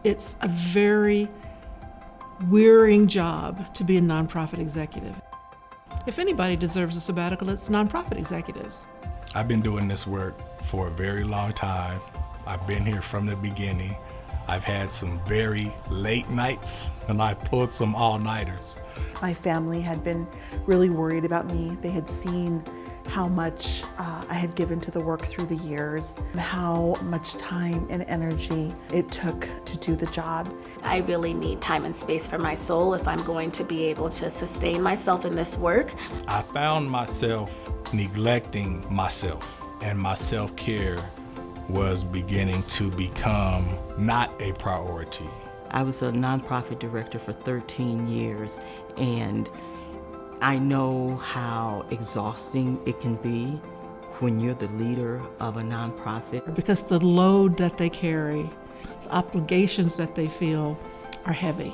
It's a very wearying job to be a nonprofit executive. If anybody deserves a sabbatical, it's nonprofit executives. I've been doing this work for a very long time. I've been here from the beginning. I've had some very late nights and I pulled some all-nighters. My family had been really worried about me. They had seen how much I had given to the work through the years, and how much time and energy it took to do the job. I really need time and space for my soul if I'm going to be able to sustain myself in this work. I found myself neglecting myself, and my self-care was beginning to become not a priority. I was a nonprofit director for 13 years, and I know how exhausting it can be when you're the leader of a nonprofit. Because the load that they carry, the obligations that they feel are heavy.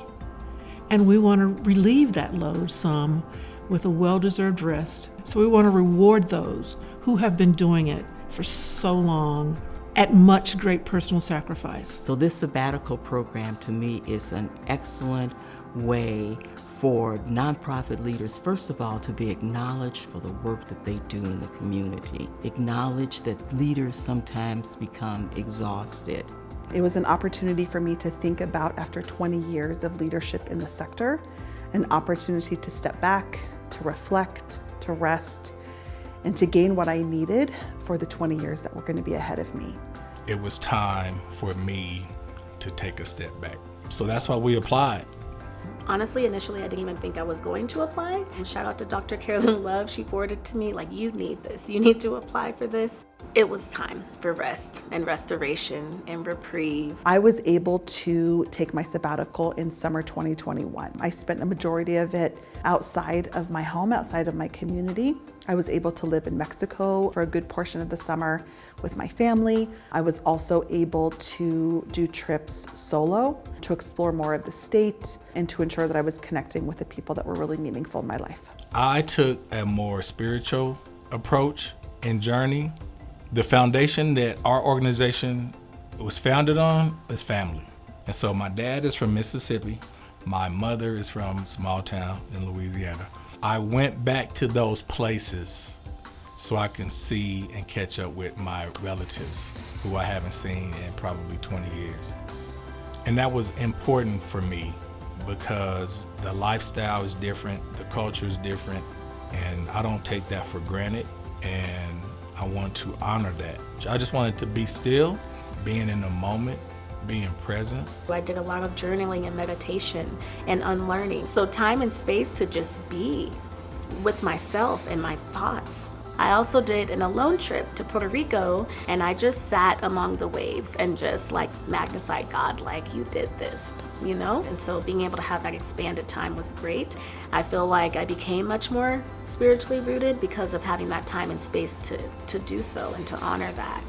And we want to relieve that load some with a well-deserved rest. So we want to reward those who have been doing it for so long at much great personal sacrifice. So this sabbatical program to me is an excellent way for nonprofit leaders, first of all, to be acknowledged for the work that they do in the community. Acknowledge that leaders sometimes become exhausted. It was an opportunity for me to think about, after 20 years of leadership in the sector, an opportunity to step back, to reflect, to rest, and to gain what I needed for the 20 years that were going to be ahead of me. It was time for me to take a step back. So that's why we applied. Honestly, initially, I didn't even think I was going to apply. And shout out to Dr. Carolyn Love. She forwarded to me, like, you need this. You need to apply for this. It was time for rest and restoration and reprieve. I was able to take my sabbatical in summer 2021. I spent a majority of it outside of my home, outside of my community. I was able to live in Mexico for a good portion of the summer with my family. I was also able to do trips solo to explore more of the state and to ensure that I was connecting with the people that were really meaningful in my life. I took a more spiritual approach and journey. The foundation that our organization was founded on is family. And so my dad is from Mississippi. My mother is from a small town in Louisiana. I went back to those places so I can see and catch up with my relatives who I haven't seen in probably 20 years. And that was important for me because the lifestyle is different, the culture is different, and I don't take that for granted, and I want to honor that. I just wanted to be still, being in the moment, being present. I did a lot of journaling and meditation and unlearning. So time and space to just be with myself and my thoughts. I also did an alone trip to Puerto Rico, and I just sat among the waves and just like magnified God, like, you did this, you know? And so being able to have that expanded time was great. I feel like I became much more spiritually rooted because of having that time and space to do so and to honor that.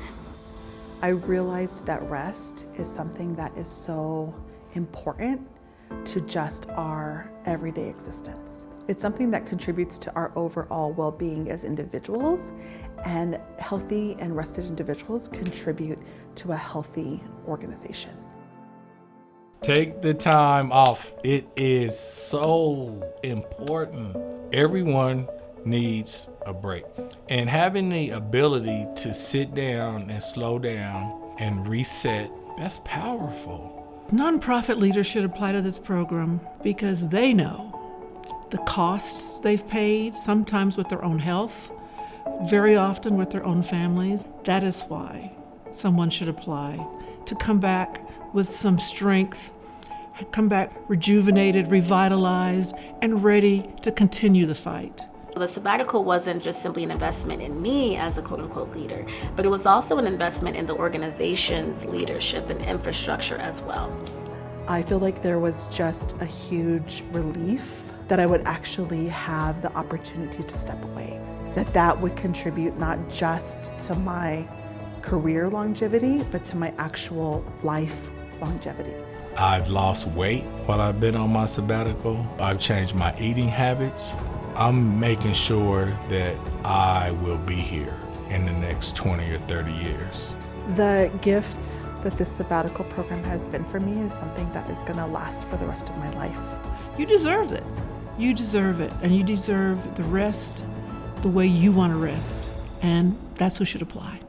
I realized that rest is something that is so important to just our everyday existence. It's something that contributes to our overall well-being as individuals, and healthy and rested individuals contribute to a healthy organization. Take the time off. It is so important. Everyone needs a break. And having the ability to sit down and slow down and reset, that's powerful. Nonprofit leaders should apply to this program because they know the costs they've paid, sometimes with their own health, very often with their own families. That is why someone should apply, to come back with some strength, come back rejuvenated, revitalized, and ready to continue the fight. The sabbatical wasn't just simply an investment in me as a quote-unquote leader, but it was also an investment in the organization's leadership and infrastructure as well. I feel like there was just a huge relief that I would actually have the opportunity to step away, that would contribute not just to my career longevity, but to my actual life longevity. I've lost weight while I've been on my sabbatical. I've changed my eating habits. I'm making sure that I will be here in the next 20 or 30 years. The gift that this sabbatical program has been for me is something that is going to last for the rest of my life. You deserve it. You deserve it. And you deserve the rest the way you want to rest. And that's who should apply.